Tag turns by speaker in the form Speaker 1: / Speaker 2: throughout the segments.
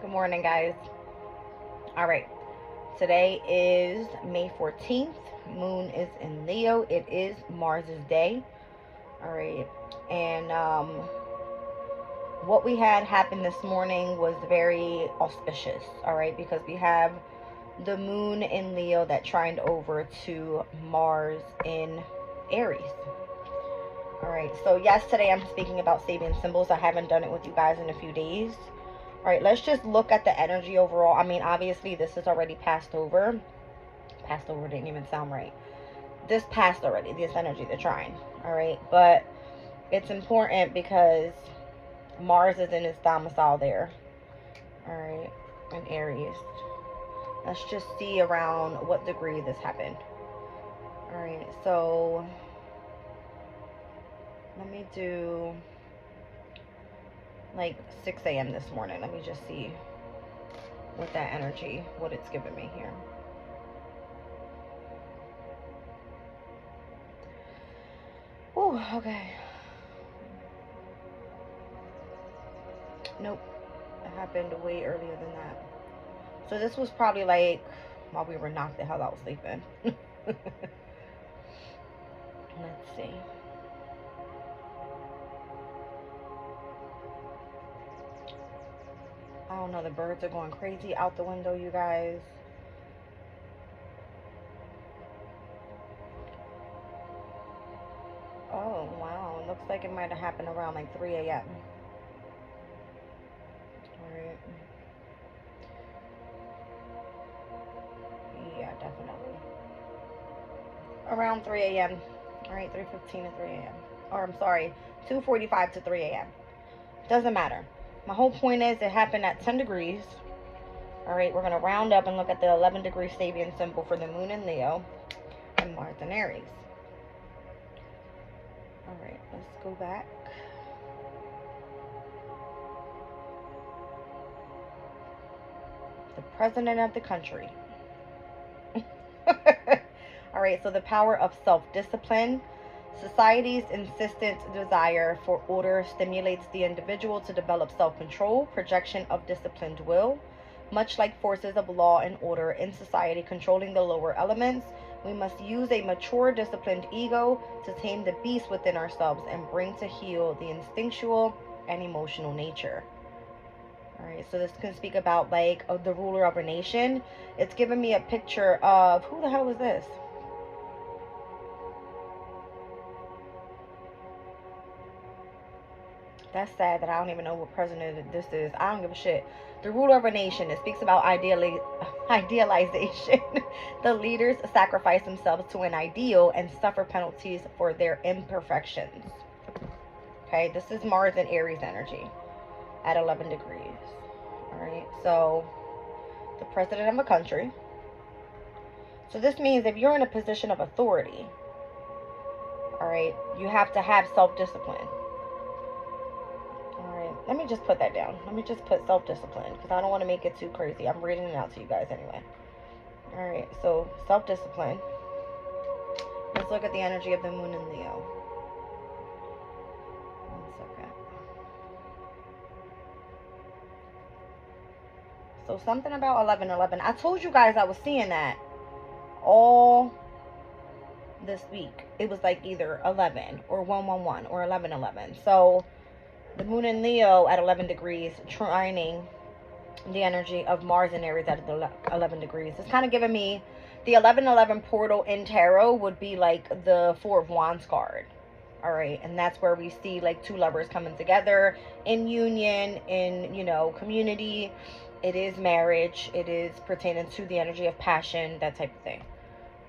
Speaker 1: Good morning, guys. All right. Today is May 14th. Moon is in Leo. It is Mars's day. All right. And what we had happen this morning was very auspicious. All right. Because we have the moon in Leo that trined over to Mars in Aries. All right. So, yesterday I'm speaking about Sabian symbols. I haven't done it with you guys in a few days. All right, let's just look at the energy overall. I mean, obviously, this is already passed over. Passed over didn't even sound right. This passed already, this energy, the trine. All right, but it's important because Mars is in its domicile there. All right, in Aries. Let's just see around what degree this happened. All right, so let me do like 6 a.m. this morning. Let me just see with that energy, what it's giving me here. Oh, okay. Nope. It happened way earlier than that. So this was probably like while we were knocked the hell out sleeping. Let's see. I don't know, the birds are going crazy out the window, you guys. Oh, wow. Looks like it might have happened around like 3 a.m. Alright. Yeah, definitely. Around 3 a.m. Alright, 3:15 to 3 a.m. Or I'm sorry, 2:45 to 3 a.m. Doesn't matter. My whole point is it happened at 10 degrees. All right, we're going to round up and look at the 11-degree Sabian symbol for the moon in Leo and Mars in Aries. All right, let's go back. The president of the country. All right, so the power of self-discipline. Society's insistent desire for order stimulates the individual to develop self-control, projection of disciplined will. Much like forces of law and order in society controlling the lower elements, we must use a mature, disciplined ego to tame the beast within ourselves and bring to heel the instinctual and emotional nature. All right, so this can speak about like the ruler of a nation. It's giving me a picture of, who the hell is this? That's sad that I don't even know what president this is. I don't give a shit. The ruler of a nation. It speaks about idealization. The leaders sacrifice themselves to an ideal and suffer penalties for their imperfections. Okay, this is Mars and Aries energy at 11 degrees. All right, so the president of a country. So this means if you're in a position of authority, all right, you have to have self-discipline. Let me just put that down. Let me just put self-discipline because I don't want to make it too crazy. I'm reading it out to you guys anyway. All right, so self-discipline. Let's look at the energy of the moon in Leo. 1 second. So something about 11:11. I told you guys I was seeing that all this week. It was like either 11 or 111 or 11:11. So the moon in Leo at 11 degrees, trining the energy of Mars in Aries at 11 degrees. It's kind of giving me the 11:11 portal in tarot would be like the Four of Wands card. All right, and that's where we see like two lovers coming together in union, in, you know, community. It is marriage. It is pertaining to the energy of passion, that type of thing.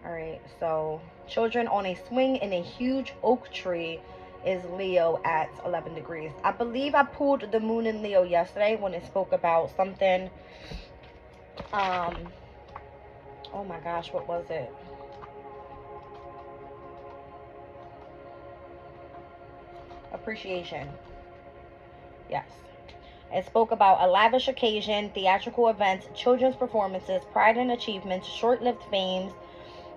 Speaker 1: All right, so children on a swing in a huge oak tree is Leo at 11 degrees. I believe I pulled the moon in Leo yesterday when it spoke about something. Oh my gosh, what was it? Appreciation. Yes. It spoke about a lavish occasion, theatrical events, children's performances, pride and achievements, short-lived fames.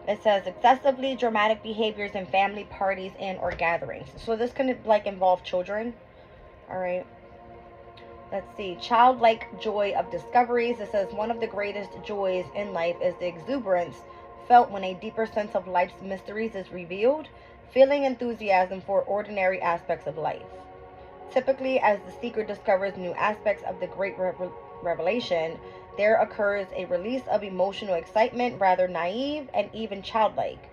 Speaker 1: It says excessively dramatic behaviors in family parties and or gatherings. So this can like involve children. All right. Let's see. Childlike joy of discoveries. It says one of the greatest joys in life is the exuberance felt when a deeper sense of life's mysteries is revealed, feeling enthusiasm for ordinary aspects of life. Typically, as the seeker discovers new aspects of the great revelation, there occurs a release of emotional excitement, rather naive and even childlike.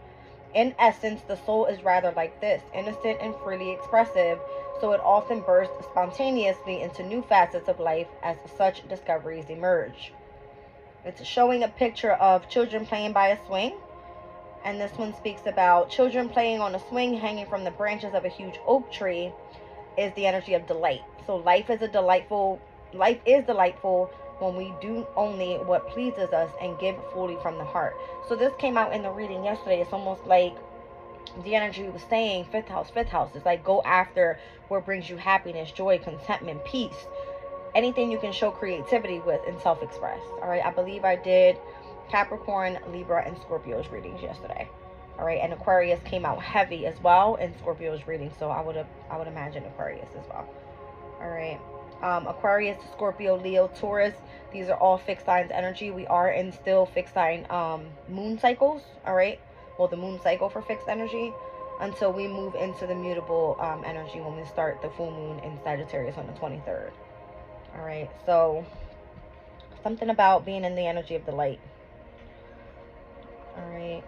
Speaker 1: In essence, the soul is rather like this, innocent and freely expressive, so it often bursts spontaneously into new facets of life as such discoveries emerge. It's showing a picture of children playing by a swing, and this one speaks about children playing on a swing hanging from the branches of a huge oak tree is the energy of delight. So life is delightful when we do only what pleases us and give fully from the heart. So this came out in the reading yesterday. It's almost like the energy was saying, fifth house. It's like go after what brings you happiness, joy, contentment, peace. Anything you can show creativity with and self-express. All right. I believe I did Capricorn, Libra, and Scorpio's readings yesterday. All right, and Aquarius came out heavy as well in Scorpio's reading, so I would imagine Aquarius as well. All right, Aquarius, Scorpio, Leo, Taurus. These are all fixed signs energy. We are in still fixed sign moon cycles. All right, well, the moon cycle for fixed energy until we move into the mutable energy when we start the full moon in Sagittarius on the 23rd. All right, so something about being in the energy of the light. All right.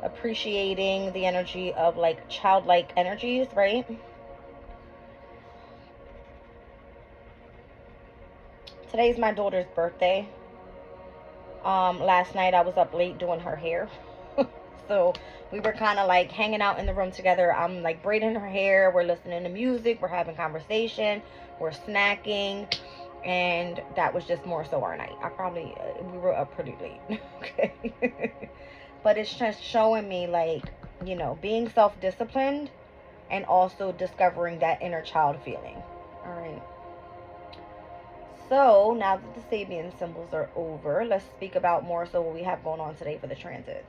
Speaker 1: Appreciating the energy of like childlike energies, right? Today's my daughter's birthday. Last night I was up late doing her hair. So we were kind of like hanging out in the room together. I'm like braiding her hair, we're listening to music, we're having conversation, we're snacking, and that was just more so our night. We were up pretty late. Okay. But it's just showing me like, you know, being self-disciplined and also discovering that inner child feeling. All right. So now that the Sabian symbols are over, let's speak about more so what we have going on today for the transits.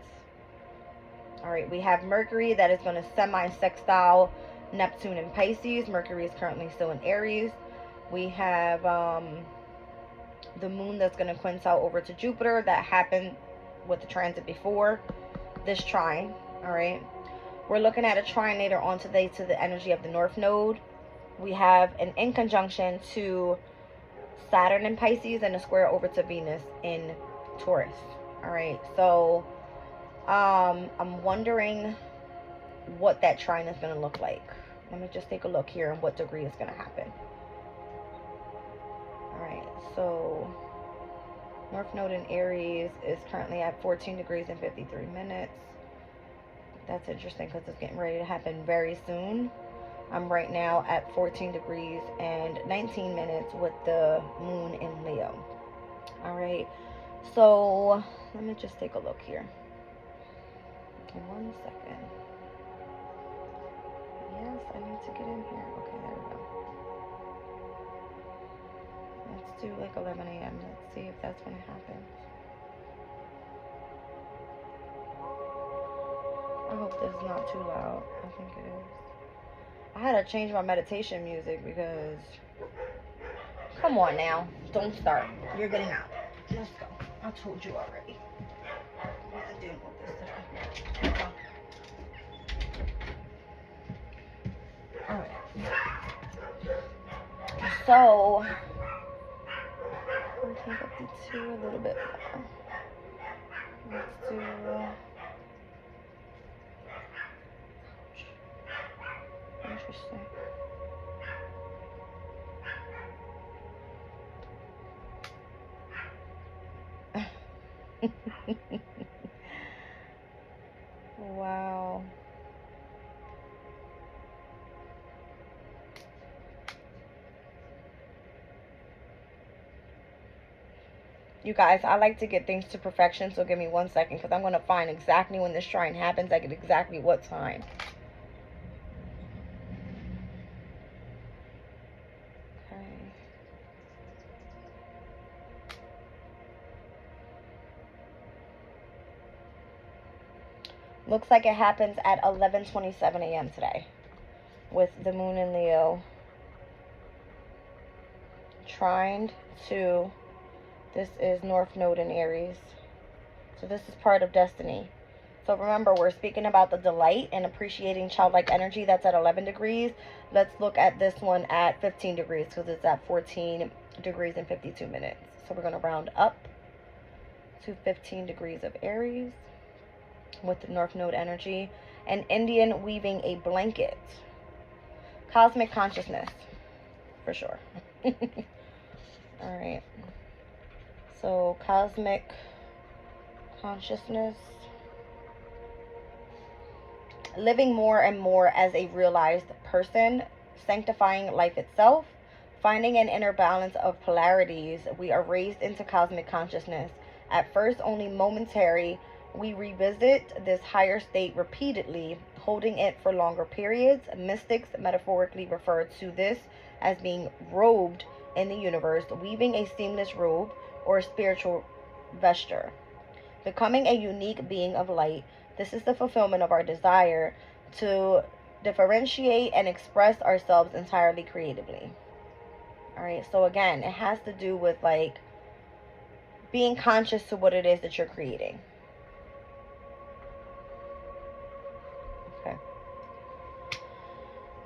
Speaker 1: All right, we have Mercury that is going to semi-sextile Neptune and Pisces. Mercury is currently still in Aries. We have the moon that's going to quintile over to Jupiter. That happened with the transit before this trine. All right, we're looking at a trine later on today to the energy of the North Node. We have an in conjunction to Saturn in Pisces and a square over to Venus in Taurus. All right, so I'm wondering what that trine is going to look like. Let me just take a look here and what degree is going to happen. All right, so North Node in Aries is currently at 14 degrees and 53 minutes. That's interesting because it's getting ready to happen very soon. I'm right now at 14 degrees and 19 minutes with the moon in Leo. All right, so let me just take a look here. In 1 second. Yes, I need to get in here. Okay, there we go. Let's do like 11 a.m. Let's see if that's when it happens. I hope this is not too loud. I think it is. I had to change my meditation music because... Come on now. Don't start. You're getting out. Let's go. I told you already. What am I doing with this today? Alright. So, 1452, a little bit more. Let's do... Interesting. Wow. You guys, I like to get things to perfection, so give me 1 second because I'm going to find exactly when this trine happens. I get exactly what time. Okay. Looks like it happens at 11:27 a.m. today with the moon in Leo. trined to, this is North Node in Aries. So this is part of destiny. So remember, we're speaking about the delight and appreciating childlike energy. That's at 11 degrees. Let's look at this one at 15 degrees because it's at 14 degrees and 52 minutes. So we're going to round up to 15 degrees of Aries with the North Node energy. An Indian weaving a blanket. Cosmic consciousness, for sure. All right. So cosmic consciousness. Living more and more as a realized person, sanctifying life itself, finding an inner balance of polarities. We are raised into cosmic consciousness. At first only momentary, we revisit this higher state repeatedly, holding it for longer periods. Mystics metaphorically refer to this as being robed in the universe, weaving a seamless robe or spiritual vesture, becoming a unique being of light. This is the fulfillment of our desire to differentiate and express ourselves entirely creatively. All right, so again, it has to do with like being conscious to what it is that you're creating. Okay.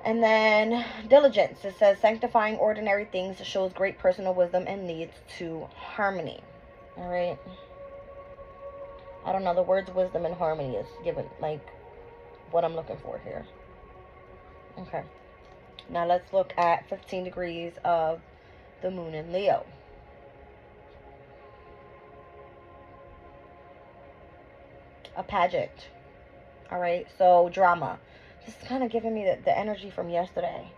Speaker 1: And then diligence. It says sanctifying ordinary things shows great personal wisdom and leads to harmony. All right. I don't know, the words wisdom and harmony is given like what I'm looking for here. Okay. Now let's look at 15 degrees of the moon in Leo. A pageant. All right. So drama. This is kind of giving me the energy from yesterday.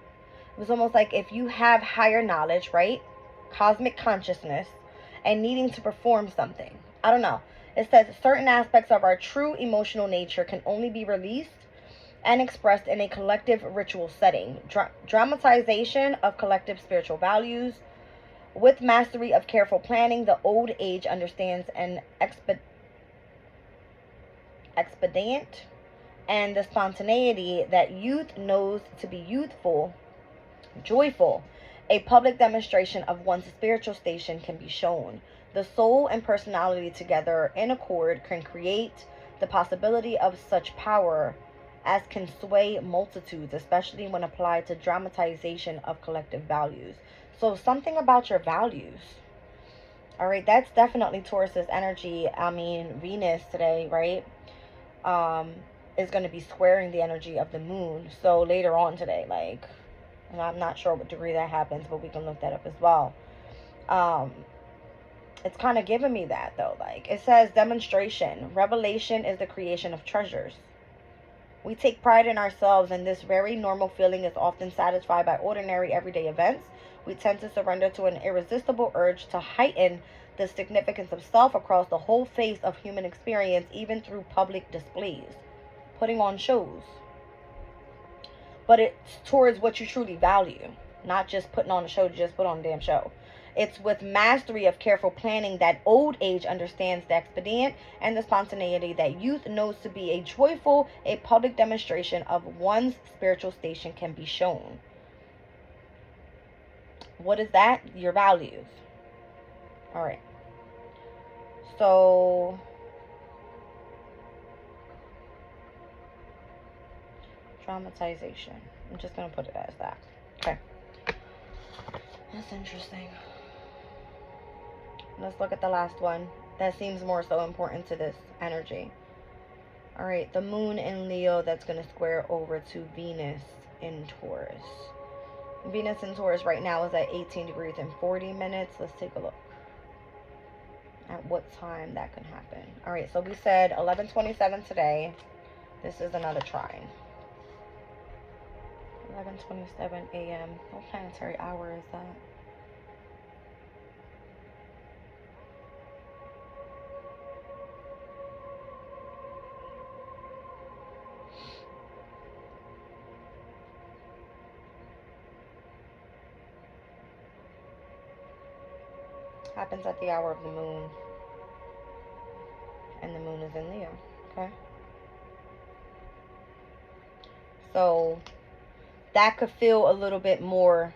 Speaker 1: It was almost like if you have higher knowledge, right? Cosmic consciousness and needing to perform something. I don't know. It says certain aspects of our true emotional nature can only be released and expressed in a collective ritual setting. Dramatization of collective spiritual values. With mastery of careful planning, the old age understands an expedient and the spontaneity that youth knows to be youthful, joyful. A public demonstration of one's spiritual station can be shown. The soul and personality together in accord can create the possibility of such power as can sway multitudes, especially when applied to dramatization of collective values. So something about your values. All right, that's definitely Taurus's energy. I mean, Venus today, right, is going to be squaring the energy of the moon. So later on today, like, and I'm not sure what degree that happens, but we can look that up as well. It's kind of giving me that though. Like it says demonstration. Revelation is the creation of treasures. We take pride in ourselves, and this very normal feeling is often satisfied by ordinary everyday events. We tend to surrender to an irresistible urge to heighten the significance of self across the whole face of human experience, even through public displays, putting on shows. But it's towards what you truly value, not just putting on a show to just put on a damn show. It's with mastery of careful planning that old age understands the expedient and the spontaneity that youth knows to be a joyful, a public demonstration of one's spiritual station can be shown. What is that? Your values. All right. So dramatization. I'm just going to put it as that. Okay. That's interesting. Let's look at the last one. That seems more so important to this energy. All right, the moon in Leo, that's going to square over to Venus in Taurus. Venus in Taurus right now is at 18 degrees and 40 minutes. Let's take a look at what time that can happen. All right, so we said 11:27 today. This is another trine. 11:27 a.m. What planetary hour is that? Happens at the hour of the moon. And the moon is in Leo. Okay. So that could feel a little bit more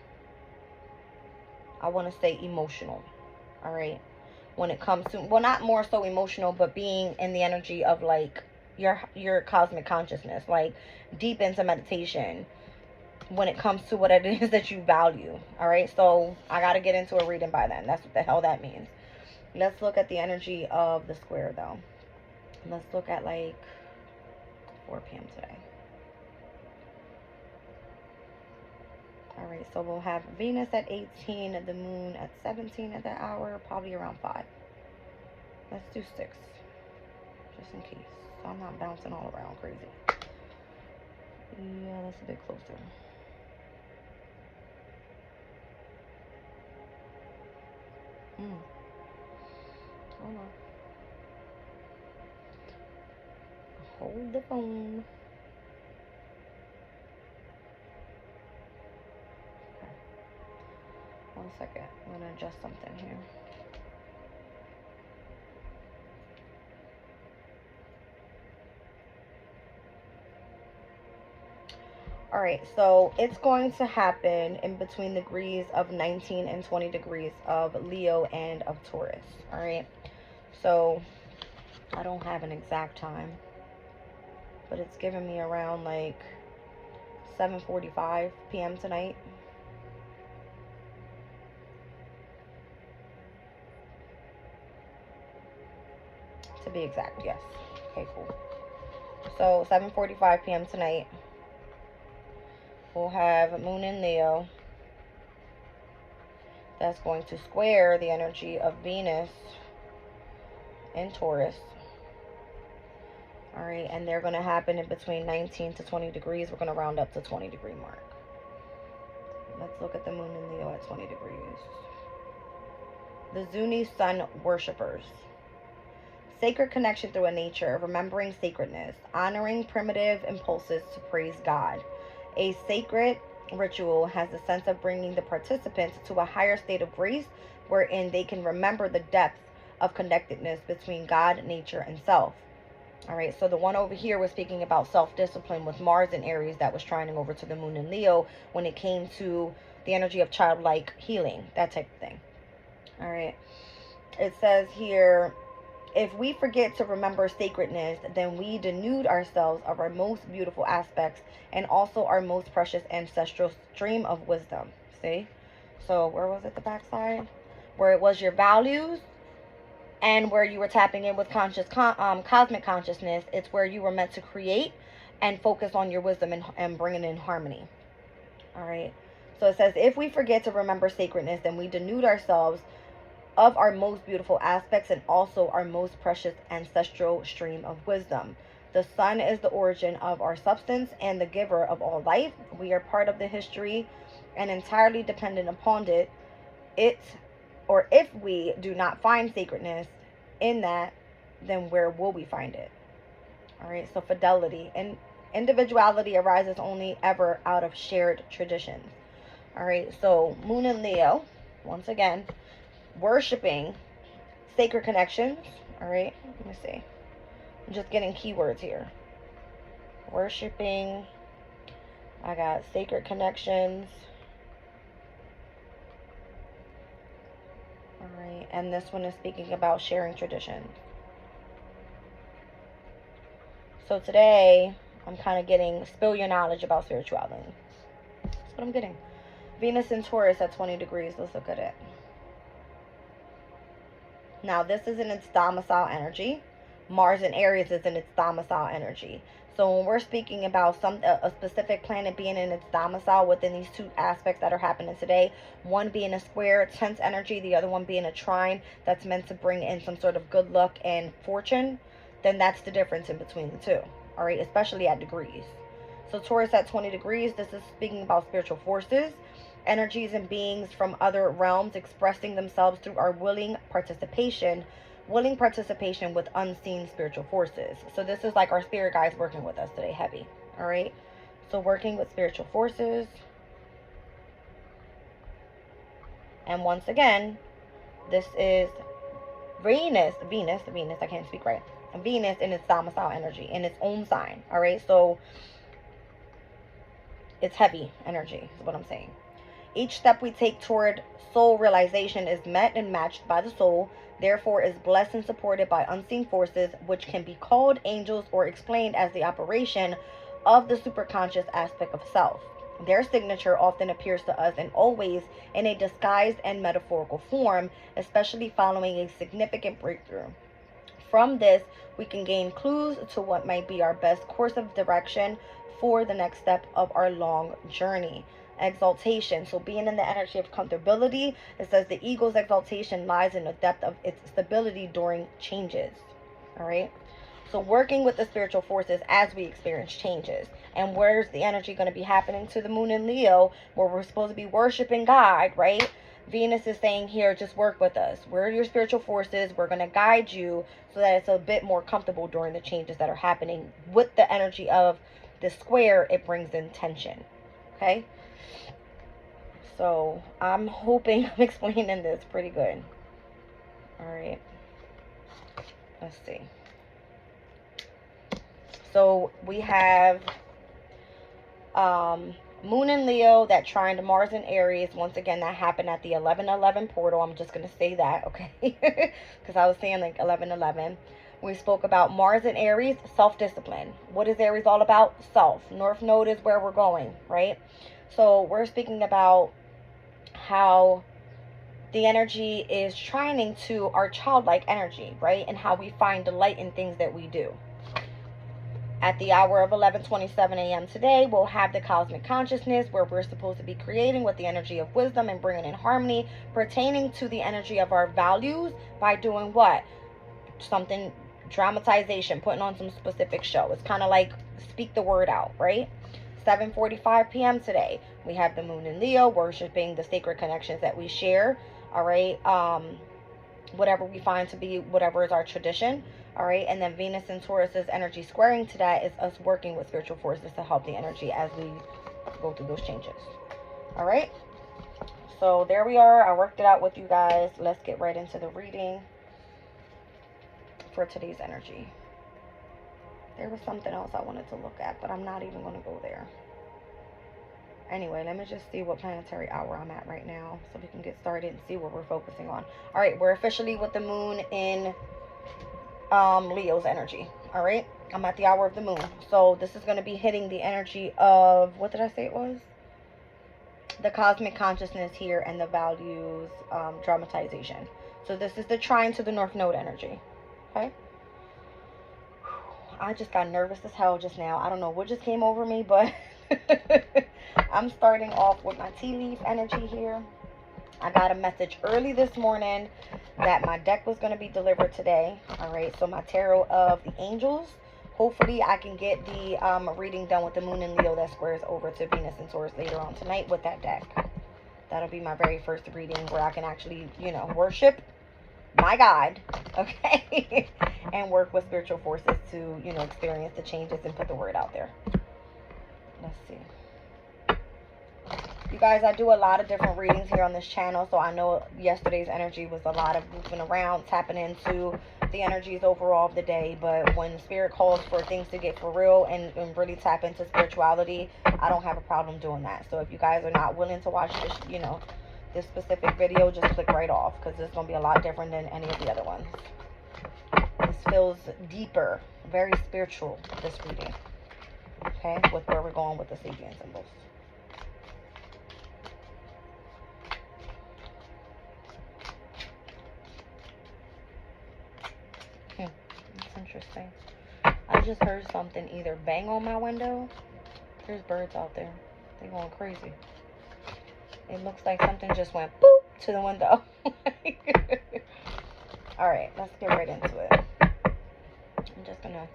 Speaker 1: I want to say emotional. All right. When it comes to, well, not more so emotional, but being in the energy of like your cosmic consciousness, like deep into meditation when it comes to what it is that you value. All right. So I got to get into a reading by then. That's what the hell that means. Let's look at the energy of the square though. Let's look at like 4 p.m. today. All right, so we'll have Venus at 18, the moon at 17 at that hour, probably around 5. Let's do 6, just in case. So I'm not bouncing all around crazy. Yeah, that's a bit closer. Hold on. Hold the phone. Okay. 1 second. I'm going to adjust something here. All right, so it's going to happen in between the degrees of 19 and 20 degrees of Leo and of Taurus. All right, so I don't have an exact time, but it's giving me around like 7:45 p.m. tonight. To be exact, yes. Okay, cool. So 7:45 p.m. tonight. We'll have Moon in Leo. That's going to square the energy of Venus in Taurus. All right, and they're going to happen in between 19 to 20 degrees. We're going to round up to 20 degree mark. Let's look at the moon in Leo at 20 degrees. The Zuni sun worshippers. Sacred connection through a nature, remembering sacredness, honoring primitive impulses to praise God. A sacred ritual has the sense of bringing the participants to a higher state of grace wherein they can remember the depth of connectedness between God, nature, and self. All right, so the one over here was speaking about self-discipline with Mars in Aries that was trining over to the moon in Leo when it came to the energy of childlike healing, that type of thing. All right, it says here, if we forget to remember sacredness, then we denude ourselves of our most beautiful aspects and also our most precious ancestral stream of wisdom. See? So where was it, the backside? Where it was your values and where you were tapping in with cosmic consciousness. It's where you were meant to create and focus on your wisdom and bringing in harmony. All right. So it says, if we forget to remember sacredness, then we denude ourselves of our most beautiful aspects and also our most precious ancestral stream of wisdom. The sun is the origin of our substance and the giver of all life. We are part of the history and entirely dependent upon it. Or if we do not find sacredness in that, then where will we find it? All right, so fidelity and individuality arises only ever out of shared traditions. All right, so Moon and Leo, once again, worshiping sacred connections. All right, let me see. I'm just getting keywords here. Worshiping. I got sacred connections. All right, and this one is speaking about sharing traditions. So today, I'm kind of getting spill your knowledge about spirituality. That's what I'm getting. Venus in Taurus at 20 degrees. Let's look at it. Now, this is in its domicile energy. Mars in Aries is in its domicile energy. So when we're speaking about a specific planet being in its domicile within these two aspects that are happening today, one being a square, tense energy, the other one being a trine that's meant to bring in some sort of good luck and fortune, then that's the difference in between the two. All right, especially at degrees. So Taurus at 20 degrees, this is speaking about spiritual forces, energies and beings from other realms expressing themselves through our willing participation with unseen spiritual forces. So this is like our spirit guides working with us today, heavy. All right, so working with spiritual forces. And once again, this is Venus, I can't speak right. Venus in its domicile energy, in its own sign. All right, so it's heavy energy is what I'm saying. Each step we take toward soul realization is met and matched by the soul, therefore is blessed and supported by unseen forces, which can be called angels or explained as the operation of the superconscious aspect of self. Their signature often appears to us and always in a disguised and metaphorical form, especially following a significant breakthrough. From this, we can gain clues to what might be our best course of direction for the next step of our long journey. Exaltation. So being in the energy of comfortability, it says the ego's exaltation lies in the depth of its stability during changes. All right. So working with the spiritual forces as we experience changes. And where's the energy going to be happening to the moon in Leo, where we're supposed to be worshiping God, right? Venus is saying here, just work with us. We're your spiritual forces. We're going to guide you so that it's a bit more comfortable during the changes that are happening. With the energy of the square, it brings in tension. Okay? So I'm hoping I'm explaining this pretty good. All right. Let's see. So we have Moon in Leo, that trine to Mars in Aries. Once again, that happened at the 11-11 portal. I'm just going to say that, okay? Because I was saying like 11-11. We spoke about Mars in Aries, self-discipline. What is Aries all about? Self. North Node is where we're going, right? So we're speaking about how the energy is trining to our childlike energy, right? And how we find delight in things that we do. At the hour of 11:27 a.m. today, we'll have the cosmic consciousness, where we're supposed to be creating with the energy of wisdom and bringing in harmony pertaining to the energy of our values by doing what? Something, dramatization, putting on some specific show. It's kind of like speak the word out, right? 7:45 p.m. today, we have the moon in Leo, worshiping the sacred connections that we share, all right? Whatever we find to be, whatever is our tradition. All right, and then Venus and Taurus's energy squaring to that is us working with spiritual forces to help the energy as we go through those changes. All right, so there we are. I worked it out with you guys. Let's get right into the reading for today's energy. There was something else I wanted to look at, but I'm not even going to go there. Anyway, let me just see what planetary hour I'm at right now so we can get started and see what we're focusing on. All right, we're officially with the moon in Leo's energy. All right, I'm at the hour of the moon, so this is going to be hitting the energy of, what did I say it was? The cosmic consciousness here and the values dramatization. So this is the trine to the North Node energy. Okay, I just got nervous as hell just now. I don't know what just came over me, but I'm starting off with my tea leaf energy here. I got a message early this morning that my deck was going to be delivered today. All right, so my tarot of the angels. Hopefully I can get the reading done with the moon in Leo that squares over to Venus and Taurus later on tonight with that deck. That'll be my very first reading where I can actually, you know, worship my God, okay, and work with spiritual forces to, you know, experience the changes and put the word out there. Let's see. You guys, I do a lot of different readings here on this channel, so I know yesterday's energy was a lot of moving around, tapping into the energies overall of the day, but when Spirit calls for things to get for real and really tap into spirituality, I don't have a problem doing that. So if you guys are not willing to watch this, you know, this specific video, just click right off, because it's going to be a lot different than any of the other ones. This feels deeper, very spiritual, this reading, okay, with where we're going with the Sabian symbols. That's interesting. I just heard something either bang on my window. There's birds out there. They're going crazy. It looks like something just went boop to the window. Alright, let's get right into it. I'm just going to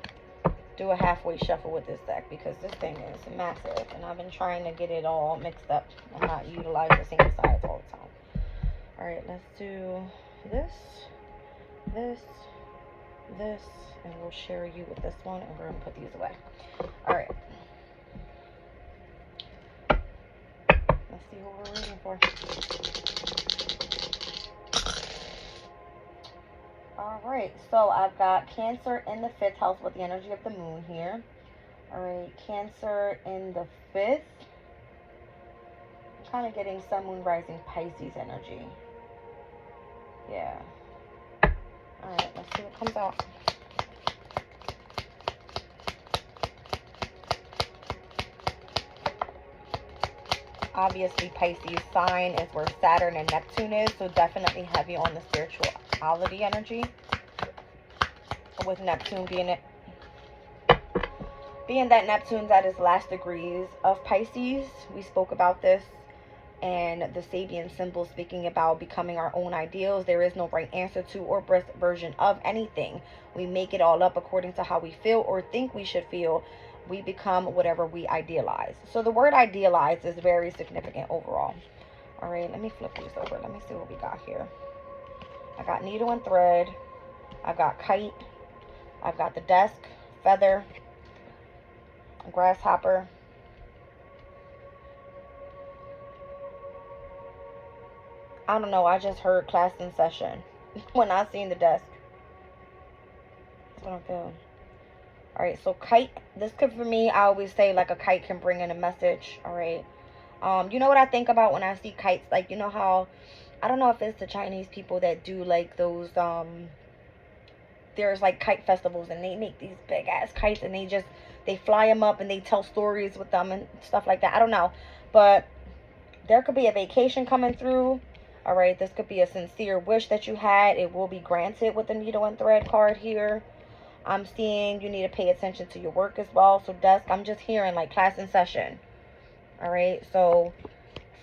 Speaker 1: do a halfway shuffle with this deck because this thing is massive. And I've been trying to get it all mixed up and not utilize the same sides all the time. Alright, let's do this, this, this, and we'll share you with this one, and we're going to put these away. Alright. Let's see what we're reading for. Alright, so I've got Cancer in the 5th house with the energy of the moon here. Alright, Cancer in the 5th. kind of getting Sun, Moon, Rising, Pisces energy. Yeah. Alright, let's see what comes out. Obviously, Pisces sign is where Saturn and Neptune is, so definitely heavy on the spirituality energy. With Neptune being that Neptune's at its last degrees of Pisces. We spoke about this, and the Sabian symbol speaking about becoming our own ideals. There is no right answer to or best version of anything. We make it all up according to how we feel or think we should feel. We become whatever we idealize. So the word idealize is very significant overall. All right, let me flip these over. Let me see what we got here. I got needle and thread. I've got kite. I've got the desk, feather, grasshopper. I don't know. I just heard class in session when I seen the desk. That's what I'm feeling. Alright, so kite, this could, for me, I always say like a kite can bring in a message. Alright. You know what I think about when I see kites? Like, you know how, I don't know if it's the Chinese people that do like those, there's like kite festivals and they make these big ass kites and they fly them up and they tell stories with them and stuff like that. I don't know. But there could be a vacation coming through. Alright, this could be a sincere wish that you had. It will be granted with the needle and thread card here. I'm seeing you need to pay attention to your work as well. So desk, I'm just hearing like class in session. All right. So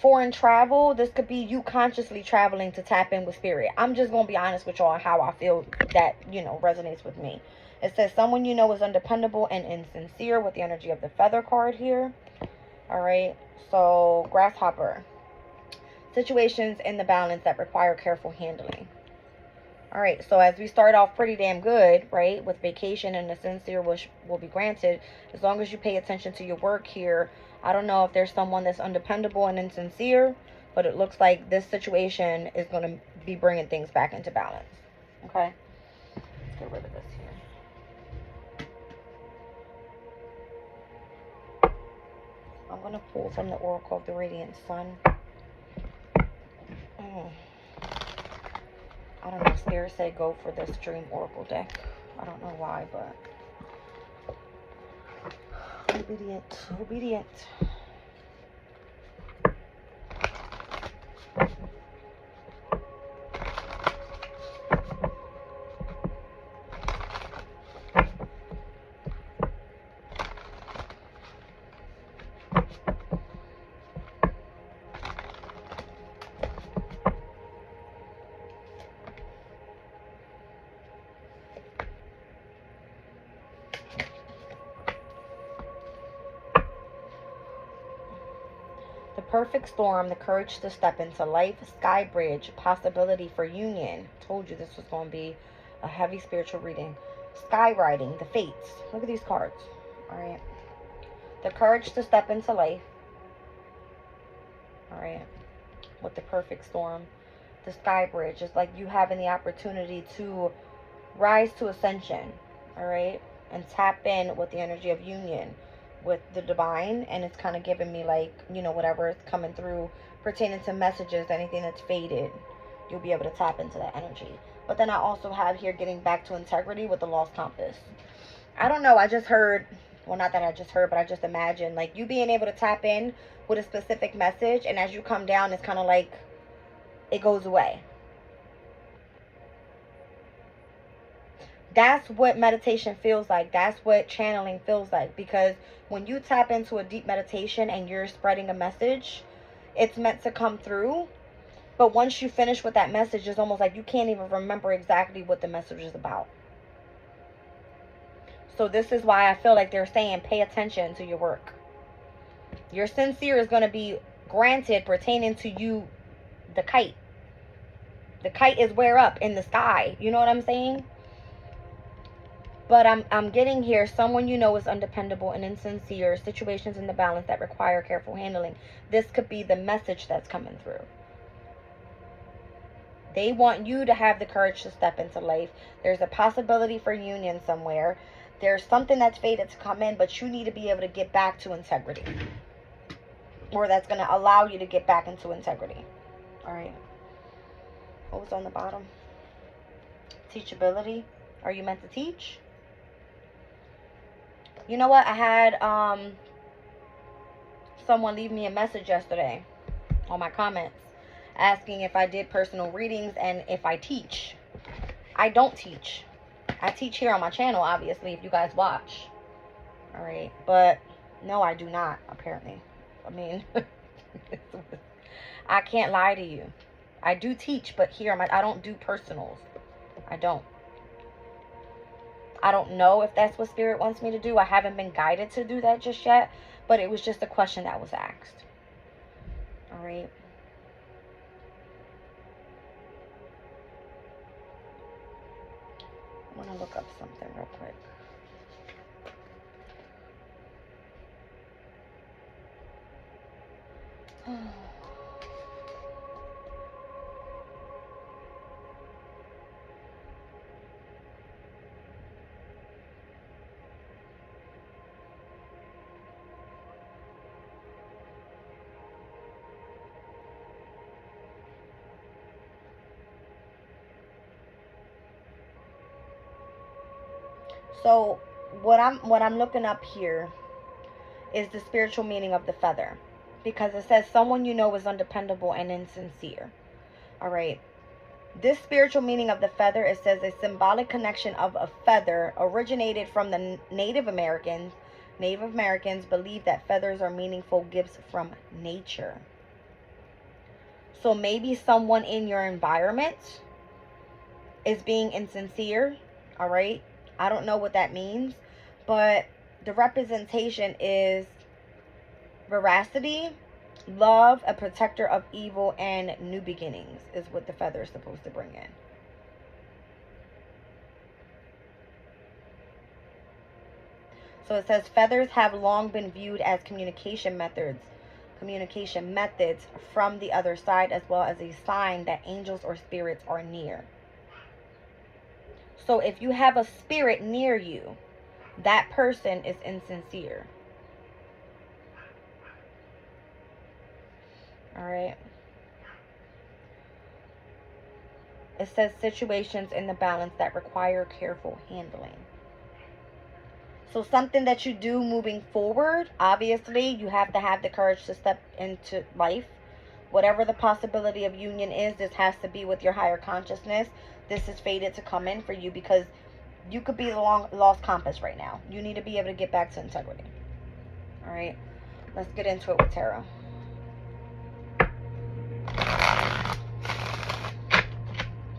Speaker 1: foreign travel, this could be you consciously traveling to tap in with spirit. I'm just going to be honest with y'all on how I feel that, you know, resonates with me. It says someone you know is undependable and insincere with the energy of the feather card here. All right. So grasshopper, situations in the balance that require careful handling. All right, so as we start off pretty damn good, right, with vacation and a sincere wish will be granted, as long as you pay attention to your work here. I don't know if there's someone that's undependable and insincere, but it looks like this situation is going to be bringing things back into balance. Okay, let's get rid of this here. I'm going to pull from the Oracle of the Radiant Sun. I don't know, Spirit said go for this Dream Oracle deck. I don't know why, but obedient. Perfect storm, the courage to step into life, sky bridge, possibility for union. Told you this was going to be a heavy spiritual reading. Sky riding, the fates. Look at these cards. All right. The courage to step into life. All right. With the perfect storm. The sky bridge is like you having the opportunity to rise to ascension. All right. And tap in with the energy of union with the divine, and it's kind of giving me like, you know, whatever is coming through pertaining to messages, anything that's faded, you'll be able to tap into that energy. But then I also have here getting back to integrity with the lost compass. I don't know, I just heard, well, not that I just heard, but I just imagined like you being able to tap in with a specific message, and as you come down, it's kind of like it goes away. That's what meditation feels like. That's what channeling feels like. Because when you tap into a deep meditation and you're spreading a message, it's meant to come through. But once you finish with that message, it's almost like you can't even remember exactly what the message is about. So this is why I feel like they're saying pay attention to your work. Your sincere is going to be granted pertaining to you, the kite. The kite is where up in the sky. You know what I'm saying? But I'm getting here, someone you know is undependable and insincere, situations in the balance that require careful handling. This could be the message that's coming through. They want you to have the courage to step into life. There's a possibility for union somewhere. There's something that's fated to come in, but you need to be able to get back to integrity. or that's going to allow you to get back into integrity. All right. What was on the bottom? Teachability. Are you meant to teach? You know what? I had someone leave me a message yesterday on my comments asking if I did personal readings and if I teach. I don't teach. I teach here on my channel, obviously, if you guys watch. All right. But no, I do not, apparently. I mean, I can't lie to you. I do teach, but here I don't do personals. I don't. I don't know if that's what Spirit wants me to do. I haven't been guided to do that just yet, but it was just a question that was asked. All right. I want to look up something real quick. So what I'm looking up here is the spiritual meaning of the feather, because it says someone you know is undependable and insincere. All right. This spiritual meaning of the feather, it says a symbolic connection of a feather originated from the Native Americans. Native Americans believe that feathers are meaningful gifts from nature. So maybe someone in your environment is being insincere. All right. I don't know what that means, but the representation is veracity, love, a protector of evil, and new beginnings is what the feather is supposed to bring in. So it says feathers have long been viewed as communication methods from the other side, as well as a sign that angels or spirits are near. So if you have a spirit near you, that person is insincere. All right. It says situations in the balance that require careful handling. So something that you do moving forward, obviously, you have to have the courage to step into life. Whatever the possibility of union is, this has to be with your higher consciousness. This is fated to come in for you because you could be the lost compass right now. You need to be able to get back to integrity. All right. Let's get into it with tarot.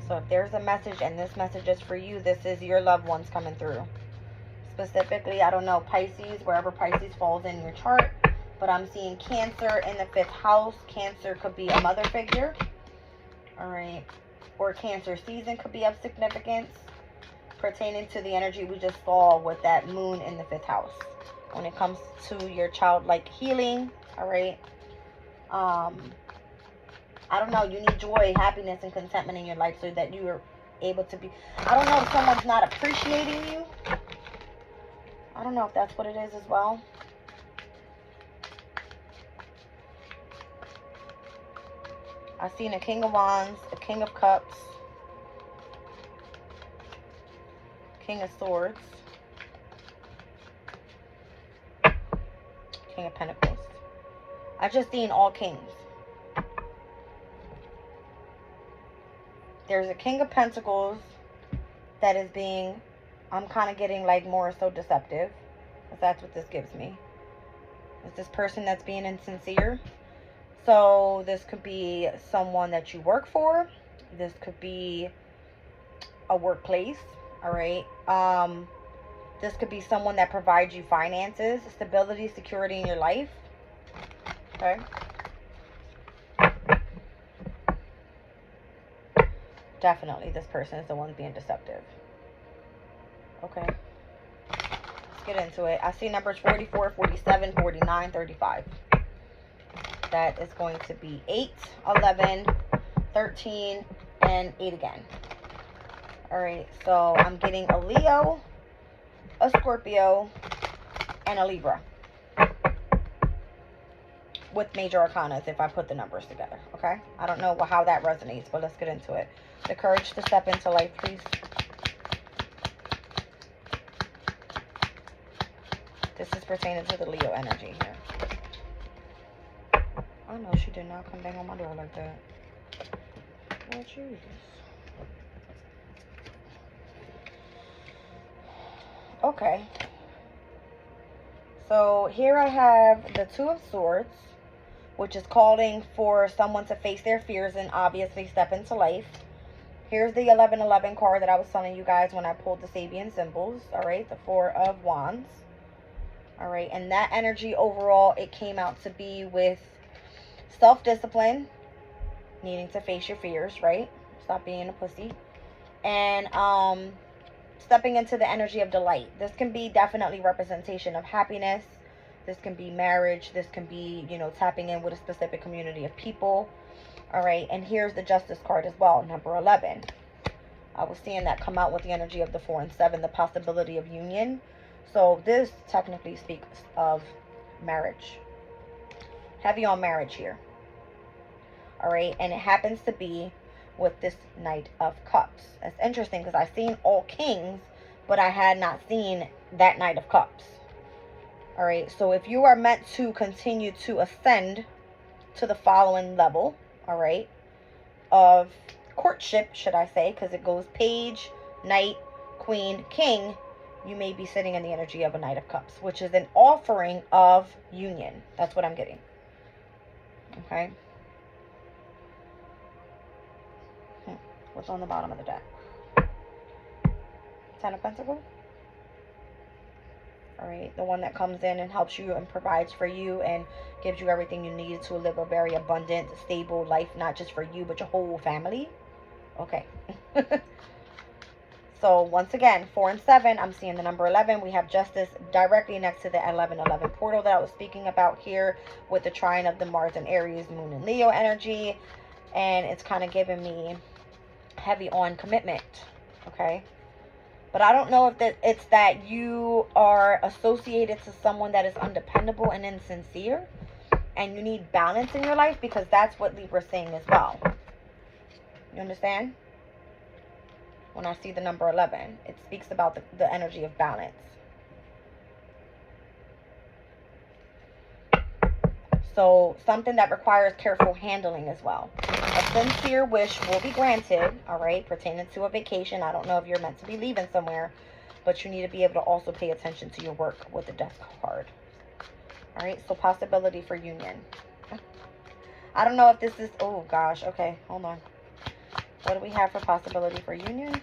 Speaker 1: So if there's a message and this message is for you, this is your loved ones coming through. Specifically, I don't know, Pisces, wherever Pisces falls in your chart. But I'm seeing Cancer in the 5th house. Cancer could be a mother figure. All right. Or Cancer season could be of significance pertaining to the energy we just saw with that moon in the 5th house. When it comes to your childlike healing. All right. I don't know. You need joy, happiness, and contentment in your life so that you are able to be. I don't know if someone's not appreciating you. I don't know if that's what it is as well. I've seen a King of Wands, a King of Cups, King of Swords, King of Pentacles. I just seen all kings. There's a King of Pentacles that is being, I'm kind of getting like more so deceptive, because that's what this gives me. Is this person that's being insincere? So this could be someone that you work for. This could be a workplace. All right. This could be someone that provides you finances, stability, security in your life. Okay. Definitely this person is the one being deceptive. Okay. Let's get into it. I see numbers 44, 47, 49, 35. That is going to be 8, 11, 13, and 8 again. Alright, so I'm getting a Leo, a Scorpio, and a Libra. with major arcanas if I put the numbers together, okay? I don't know how that resonates, but let's get into it. The courage to step into life, please. This is pertaining to the Leo energy here. I know she did not come bang on my door like that. Lord Jesus. Okay. So here I have the Two of Swords, which is calling for someone to face their fears and obviously step into life. Here's the 1111 card that I was telling you guys when I pulled the Sabian symbols. All right, the Four of Wands. All right, and that energy overall, it came out to be with self-discipline, needing to face your fears, right? Stop being a pussy. And stepping into the energy of delight. This can be definitely representation of happiness. This can be marriage. This can be, you know, tapping in with a specific community of people. All right, and here's the Justice card as well, number 11. I was seeing that come out with the energy of the 4 and 7, the possibility of union. So this technically speaks of marriage. Heavy on marriage here. All right, and it happens to be with this Knight of Cups. It's interesting because I've seen all kings, but I had not seen that Knight of Cups. All right, so if you are meant to continue to ascend to the following level, all right, of courtship, should I say, because it goes page, knight, queen, king, you may be sitting in the energy of a Knight of Cups, which is an offering of union. That's what I'm getting. Okay. What's on the bottom of the deck? 10 of Pentacles. All right, the one that comes in and helps you and provides for you and gives you everything you need to live a very abundant, stable life, not just for you, but your whole family. Okay. So once again, 4 and 7, I'm seeing the number 11. We have Justice directly next to the 1111 portal that I was speaking about here with the trine of the Mars and Aries, Moon and Leo energy. And it's kind of giving me heavy on commitment. Okay. But I don't know if it's that you are associated to someone that is undependable and insincere. And you need balance in your life, because that's what Libra's saying as well. You understand? When I see the number 11, it speaks about the energy of balance. So something that requires careful handling as well. A sincere wish will be granted, all right, pertaining to a vacation. I don't know if you're meant to be leaving somewhere, but you need to be able to also pay attention to your work with the Death card. All right, so possibility for union. I don't know if this is, oh gosh, okay, hold on. What do we have for possibility for union?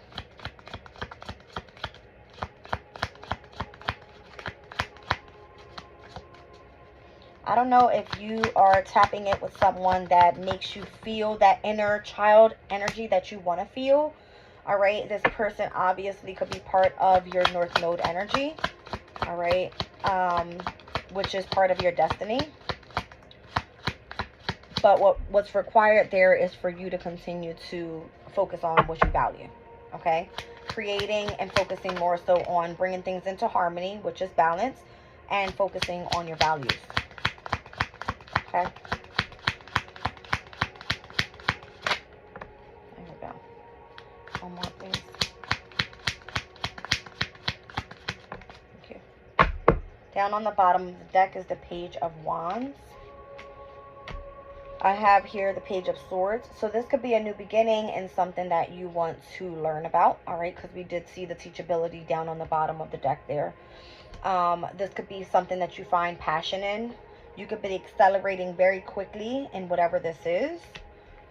Speaker 1: I don't know if you are tapping it with someone that makes you feel that inner child energy that you want to feel. All right, this person obviously could be part of your North Node energy. All right, which is part of your destiny. But what's required there is for you to continue to focus on what you value. Okay, creating and focusing more so on bringing things into harmony, which is balance, and focusing on your values. Okay. There we go. One more, please. Thank you. Down on the bottom of the deck is the Page of Wands. I have here the Page of Swords. So this could be a new beginning and something that you want to learn about. All right, because we did see the teachability down on the bottom of the deck there. This could be something that you find passion in. You could be accelerating very quickly in whatever this is.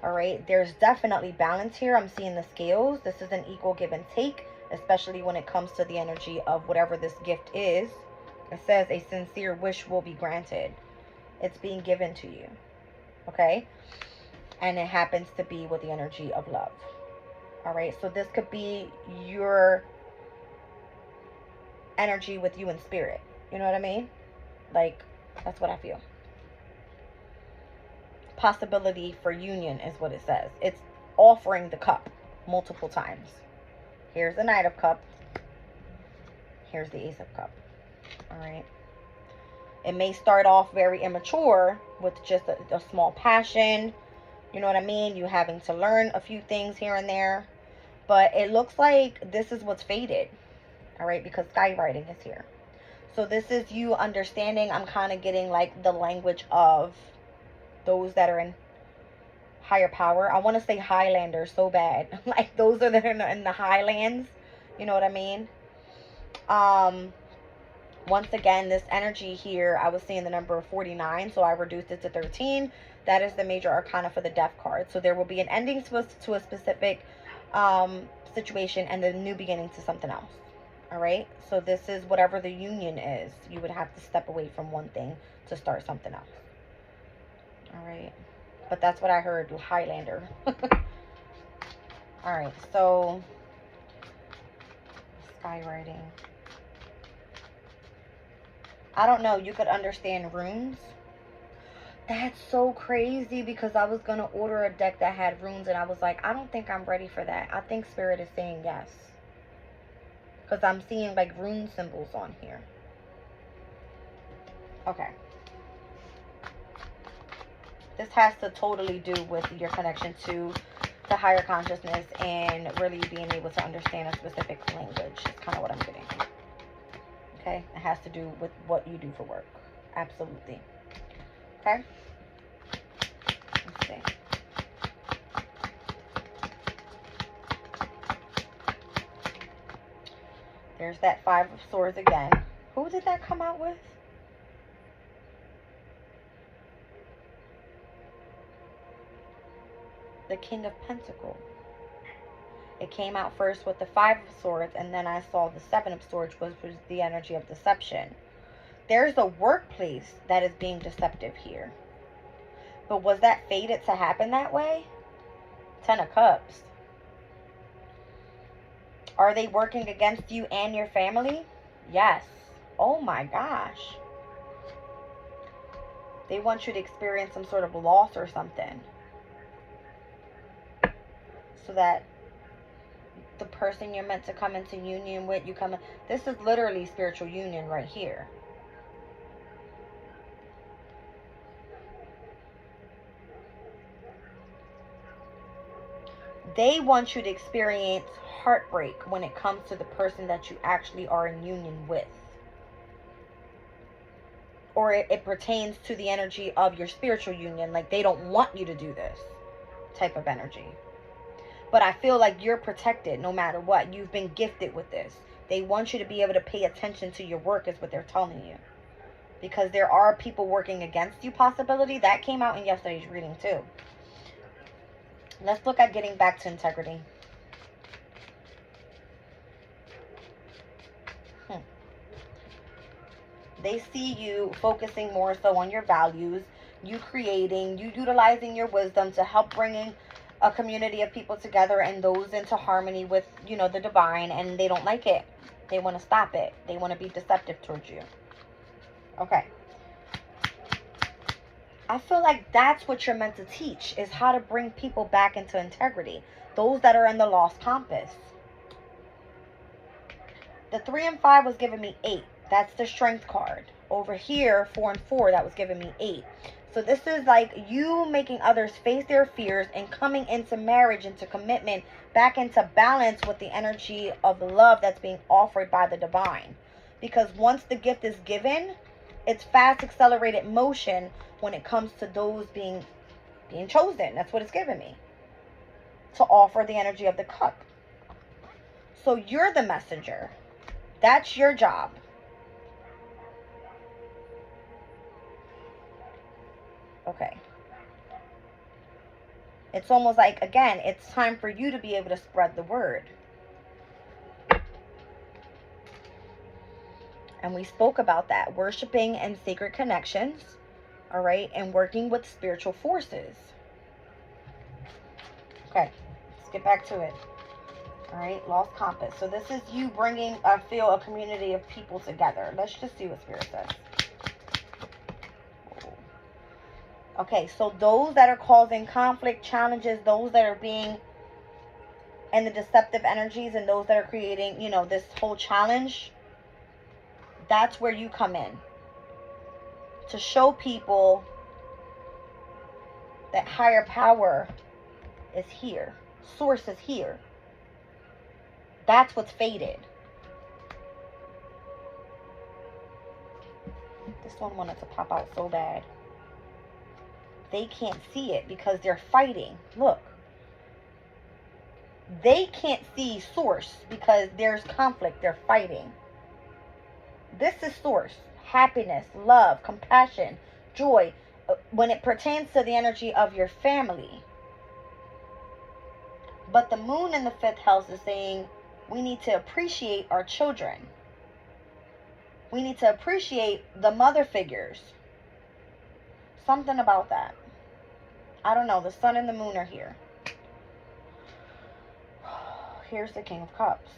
Speaker 1: All right. There's definitely balance here. I'm seeing the scales. This is an equal give and take, especially when it comes to the energy of whatever this gift is. It says a sincere wish will be granted. It's being given to you. Okay. And it happens to be with the energy of love. All right. So this could be your energy with you in spirit. You know what I mean? Like, that's what I feel. Possibility for union is what it says. It's offering the cup multiple times. Here's the Knight of Cups. Here's the Ace of Cups. All right. It may start off very immature with just a small passion. You know what I mean? You having to learn a few things here and there. But it looks like this is what's faded. All right, because skywriting is here. So this is you understanding. I'm kind of getting like the language of those that are in higher power. I want to say Highlanders so bad. Like those are that are in the highlands. You know what I mean? Once again, this energy here, I was seeing the number 49, so I reduced it to 13. That is the major arcana for the death card. So there will be an ending to a specific situation and the new beginning to something else. All right, so this is whatever the union is. You would have to step away from one thing to start something else. All right, but that's what I heard, Highlander. All right, so skywriting. I don't know, you could understand runes. That's so crazy, because I was going to order a deck that had runes and I was like, I don't think I'm ready for that. I think Spirit is saying yes. Because I'm seeing like rune symbols on here. Okay. This has to totally do with your connection to the higher consciousness and really being able to understand a specific language. It's kind of what I'm getting. Okay? It has to do with what you do for work. Absolutely. Okay? Let's see. There's that Five of Swords again. Who did that come out with? The King of Pentacles. It came out first with the Five of Swords, and then I saw the Seven of Swords, which was the energy of deception. There's a workplace that is being deceptive here. But was that fated to happen that way? Ten of Cups. Are they working against you and your family? Yes. Oh my gosh. They want you to experience some sort of loss or something. So that the person you're meant to come into union with, you come in. This is literally spiritual union right here. They want you to experience heartbreak when it comes to the person that you actually are in union with. Or it pertains to the energy of your spiritual union. Like they don't want you to do this type of energy. But I feel like you're protected no matter what. You've been gifted with this. They want you to be able to pay attention to your work is what they're telling you. Because there are people working against you possibility. That came out in yesterday's reading too. Let's look at getting back to integrity. They see you focusing more so on your values, you creating, you utilizing your wisdom to help bringing a community of people together and those into harmony with, you know, the divine, and they don't like it. They want to stop it. They want to be deceptive towards you. Okay. I feel like that's what you're meant to teach, is how to bring people back into integrity. Those that are in the lost compass. The 3 and 5 was giving me 8. That's the strength card. Over here, 4 and 4, that was giving me 8. So this is like you making others face their fears and coming into marriage, into commitment, back into balance with the energy of love that's being offered by the divine. Because once the gift is given, it's fast accelerated motion when it comes to those being chosen. That's what it's giving me. To offer the energy of the cup. So you're the messenger. That's your job. Okay. It's almost like, again, it's time for you to be able to spread the word. And we spoke about that. Worshiping and sacred connections. All right. And working with spiritual forces. Okay. Let's get back to it. All right. Lost compass. So this is you bringing, I feel, a community of people together. Let's just see what Spirit says. Okay, so those that are causing conflict, challenges, those that are being in the deceptive energies, and those that are creating, you know, this whole challenge, that's where you come in. to show people that higher power is here. Source is here. That's what's faded. This one wanted to pop out so bad. They can't see it because they're fighting. Look. They can't see source because there's conflict. They're fighting. This is source. Happiness, love, compassion, joy. When it pertains to the energy of your family. But the moon in the 5th house is saying we need to appreciate our children. We need to appreciate the mother figures. Something about that. I don't know. The sun and the moon are here. Here's the King of Cups.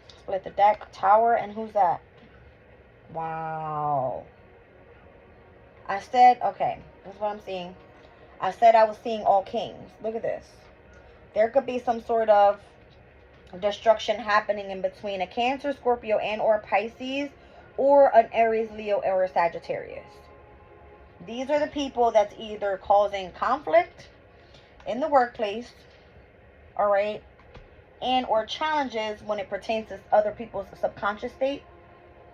Speaker 1: Split the deck. Tower. And who's that? Wow. I said, okay, this is what I'm seeing. I said I was seeing all kings. Look at this. There could be some sort of destruction happening in between a Cancer, Scorpio, and or Pisces, or an Aries, Leo, or Sagittarius. These are the people that's either causing conflict in the workplace, all right, and or challenges when it pertains to other people's subconscious state,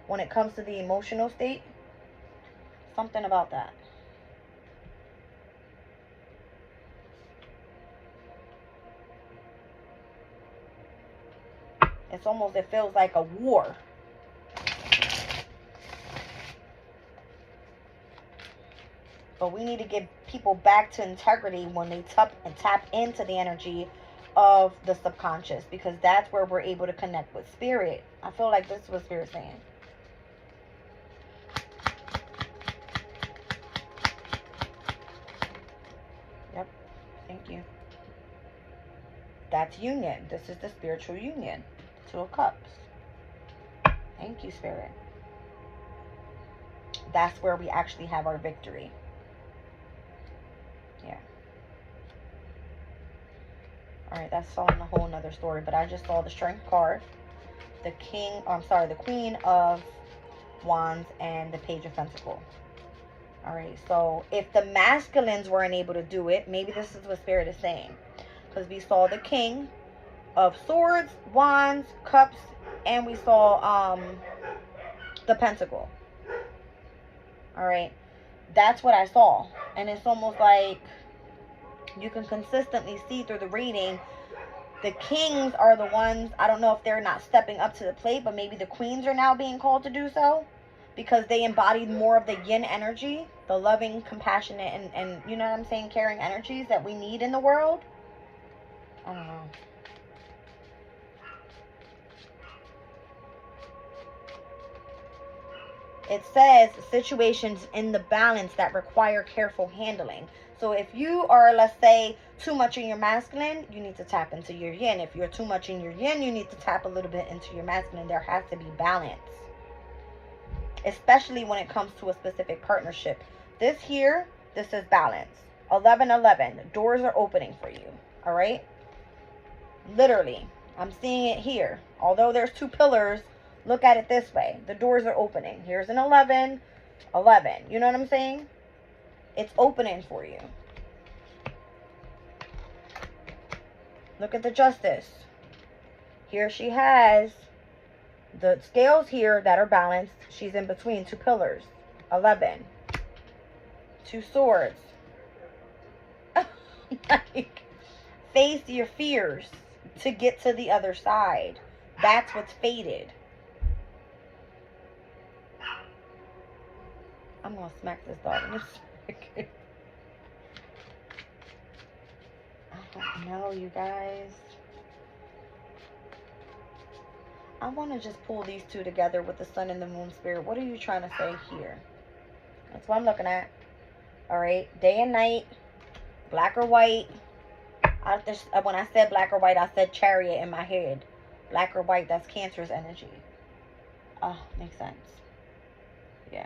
Speaker 1: when it comes to the emotional state. Something about that. It's almost, it feels like a war. But we need to get people back to integrity when they tap into the energy of the subconscious, because that's where we're able to connect with spirit. I feel like this is what spirit's saying. Yep. Thank you. That's union. This is the spiritual union. 2 of Cups. Thank you, Spirit. That's where we actually have our victory. Yeah. Alright, that's telling a whole nother story. But I just saw the Strength card. The the Queen of Wands and the Page of Pentacles. Alright, so if the masculines weren't able to do it, maybe this is what Spirit is saying. Because we saw the King of Swords, Wands, Cups, and we saw the Pentacle. Alright, that's what I saw. And it's almost like you can consistently see through the reading, the kings are the ones, I don't know if they're not stepping up to the plate, but maybe the queens are now being called to do so, because they embodied more of the yin energy, the loving, compassionate, and you know what I'm saying, caring energies that we need in the world. I don't know. It says situations in the balance that require careful handling. So if you are, let's say, too much in your masculine, you need to tap into your yin. If you're too much in your yin, you need to tap a little bit into your masculine. There has to be balance, especially when it comes to a specific partnership. This here, this is balance. 11-11. Doors are opening for you. All right? Literally. I'm seeing it here. Although there's 2 pillars, look at it this way. The doors are opening. Here's an 11. 11. You know what I'm saying? It's opening for you. Look at the Justice. Here she has the scales here that are balanced. She's in between 2 pillars. 11. 2 swords. Like, face your fears to get to the other side. That's what's faded. I'm going to smack this dog in a second. I don't know, you guys. I want to just pull these 2 together with the Sun and the Moon Spirit. What are you trying to say here? That's what I'm looking at. Alright, day and night. Black or white. When I said black or white, I said Chariot in my head. Black or white, that's Cancer's energy. Oh, makes sense. Yeah.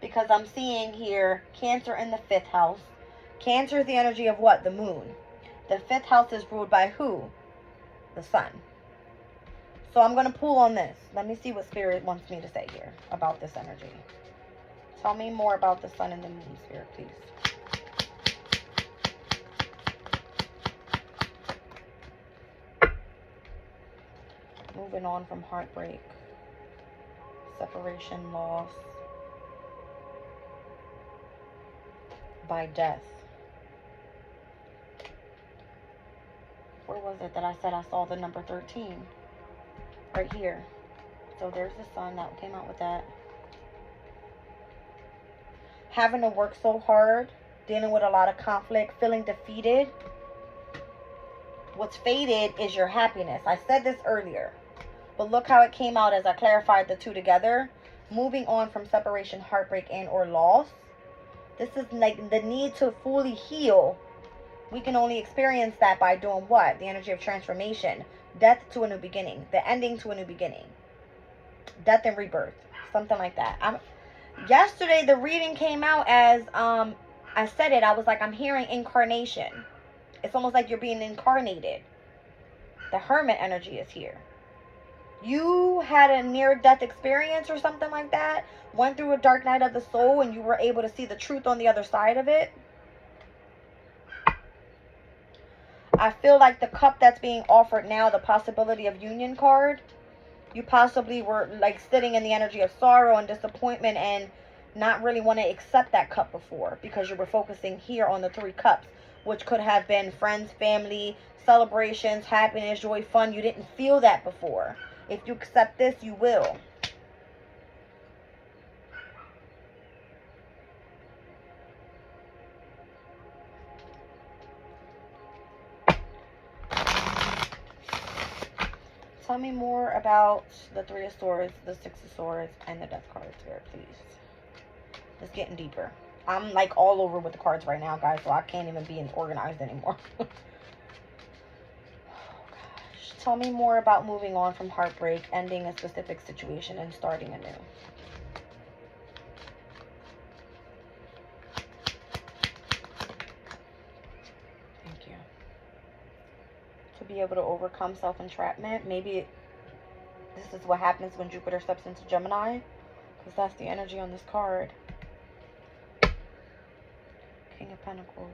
Speaker 1: Because I'm seeing here Cancer in the 5th house. Cancer is the energy of what? The moon. The 5th house is ruled by who? The sun. So I'm going to pull on this. Let me see what Spirit wants me to say here about this energy. Tell me more about the sun and the moon, Spirit, please. Moving on from heartbreak, separation, loss, by death. Where was it that I said I saw the number 13? Right here. So there's the sun that came out with that. Having to work so hard, dealing with a lot of conflict, feeling defeated. What's faded is your happiness. I said this earlier, but look how it came out as I clarified the two together. Moving on from separation, heartbreak, and or loss. This is like the need to fully heal. We can only experience that by doing what? The energy of transformation. Death to a new beginning. The ending to a new beginning. Death and rebirth. Something like that. Yesterday, the reading came out as, I said it. I was like, I'm hearing incarnation. It's almost like you're being incarnated. The hermit energy is here. You had a near-death experience or something like that. Went through a dark night of the soul and you were able to see the truth on the other side of it. I feel like the cup that's being offered now, the possibility of union card, you possibly were like sitting in the energy of sorrow and disappointment and not really want to accept that cup before because you were focusing here on the 3 cups, which could have been friends, family, celebrations, happiness, joy, fun. You didn't feel that before. If you accept this, you will. Tell me more about the 3 of Swords, the 6 of Swords, and the Death card, Spirit, please. It's getting deeper. I'm like all over with the cards right now, guys, so I can't even be organized anymore. Oh, gosh. Tell me more about moving on from heartbreak, ending a specific situation, and starting anew. Thank you. To be able to overcome self-entrapment. Maybe this is what happens when Jupiter steps into Gemini, because that's the energy on this card. King of Pentacles.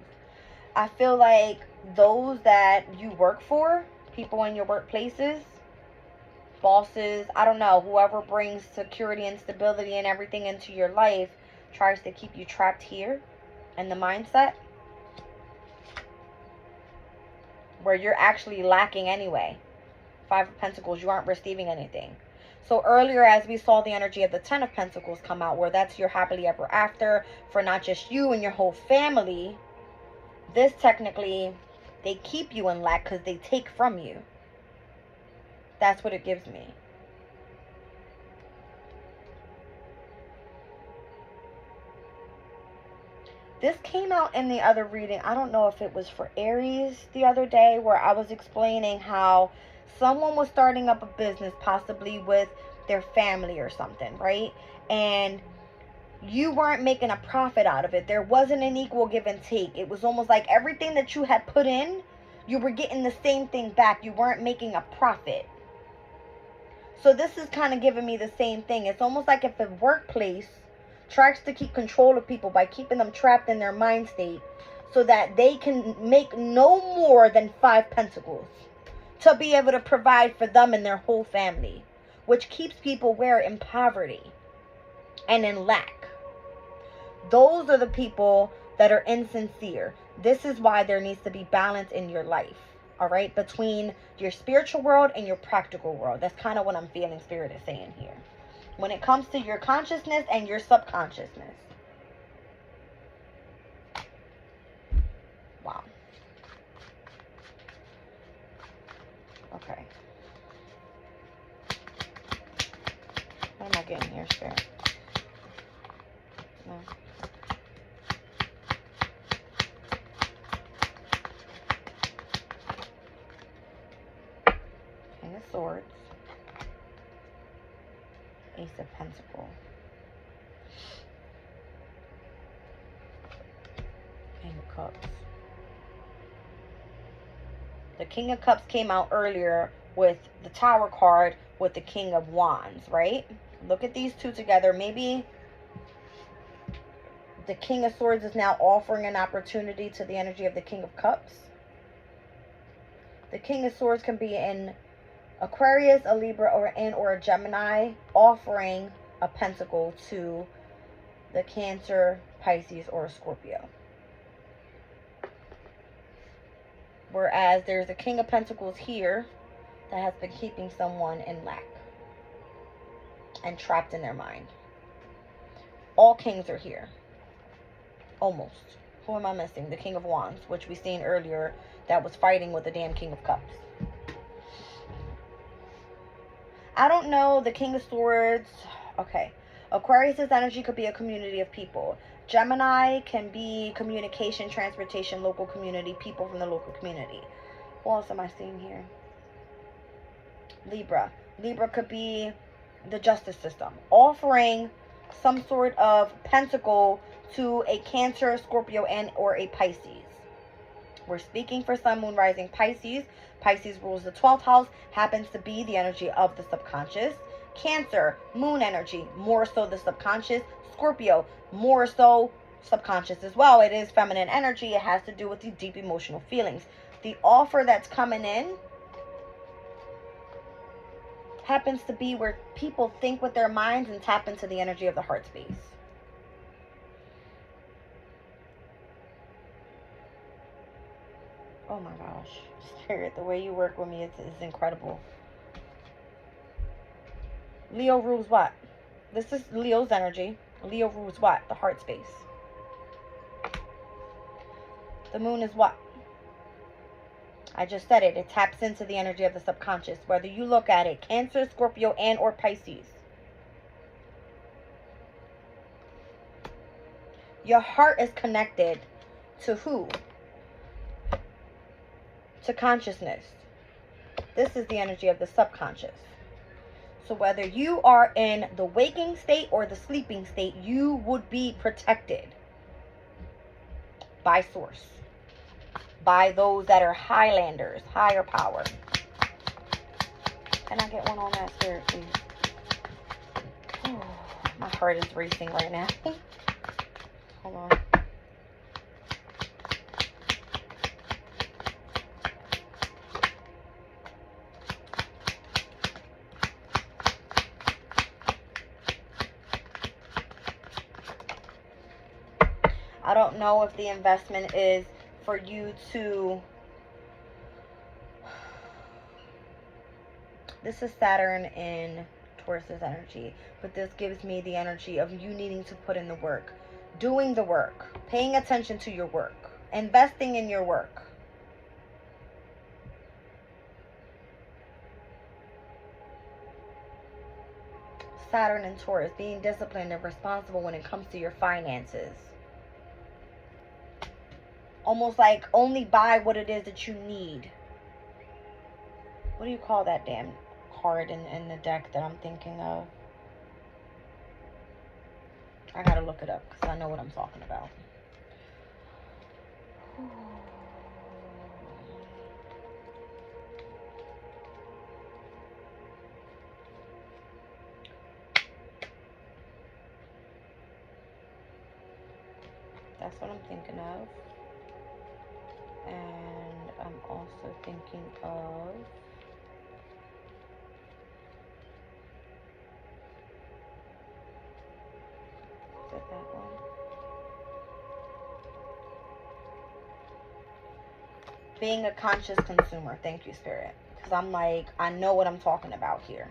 Speaker 1: I feel like those that you work for, people in your workplaces, bosses, I don't know, whoever brings security and stability and everything into your life tries to keep you trapped here in the mindset where you're actually lacking anyway. 5 of Pentacles, you aren't receiving anything. So earlier, as we saw the energy of the 10 of Pentacles come out, where that's your happily ever after for not just you and your whole family. This technically, they keep you in lack because they take from you. That's what it gives me. This came out in the other reading. I don't know if it was for Aries the other day, where I was explaining how someone was starting up a business, possibly with their family or something, right? And you weren't making a profit out of it. There wasn't an equal give and take. It was almost like everything that you had put in, you were getting the same thing back. You weren't making a profit. So this is kind of giving me the same thing. It's almost like if a workplace tries to keep control of people by keeping them trapped in their mind state so that they can make no more than 5 pentacles to be able to provide for them and their whole family, which keeps people where? In poverty and in lack. Those are the people that are insincere. This is why there needs to be balance in your life, all right, between your spiritual world and your practical world. That's kind of what I'm feeling Spirit is saying here. When it comes to your consciousness and your subconsciousness. Wow. Okay. What am I getting here, Spirit? No. King of Swords. Ace of Pentacles. King of Cups. The King of Cups came out earlier with the Tower card with the King of Wands, right? Look at these two together. Maybe The King of Swords is now offering an opportunity to the energy of the King of Cups. The King of Swords can be in Aquarius, a Libra, or a Gemini, offering a pentacle to the Cancer, Pisces, or a Scorpio. Whereas there's a King of Pentacles here that has been keeping someone in lack and trapped in their mind. All kings are here. Almost. Who am I missing? The King of Wands, which we seen earlier, that was fighting with the damn King of Cups. I don't know. The King of Swords. Okay. Aquarius's energy could be a community of people. Gemini can be communication, transportation, local community, people from the local community. What else am I seeing here? Libra. Libra could be the justice system, offering some sort of pentacle to a Cancer, Scorpio, and or a Pisces. We're speaking for Sun, Moon, Rising, Pisces. Pisces rules the 12th house, happens to be the energy of the subconscious. Cancer, moon energy, more so the subconscious. Scorpio, more so subconscious as well. It is feminine energy. It has to do with the deep emotional feelings. The offer that's coming in happens to be where people think with their minds and tap into the energy of the heart space. Oh my gosh. Spirit, the way you work with me is incredible. Leo rules what? This is Leo's energy. Leo rules what? The heart space. The moon is what? I just said it. It taps into the energy of the subconscious. Whether you look at it, Cancer, Scorpio, and or Pisces. Your heart is connected to who? To consciousness. This is the energy of the subconscious. So whether you are in the waking state or the sleeping state, you would be protected by source, by those that are Highlanders, higher power. Can I get one on that, Spirit, please? Oh, my heart is racing right now. Hold on. I don't know if the investment is for you to... This is Saturn in Taurus's energy, but this gives me the energy of you needing to put in the work, doing the work, paying attention to your work, investing in your work. Saturn and Taurus, being disciplined and responsible when it comes to your finances. Almost like only buy what it is that you need. What do you call that damn card in the deck that I'm thinking of? I gotta look it up because I know what I'm talking about. That's what I'm thinking of. And I'm also thinking of... Is it that one? Being a conscious consumer. Thank you, Spirit. Because I'm like, I know what I'm talking about here.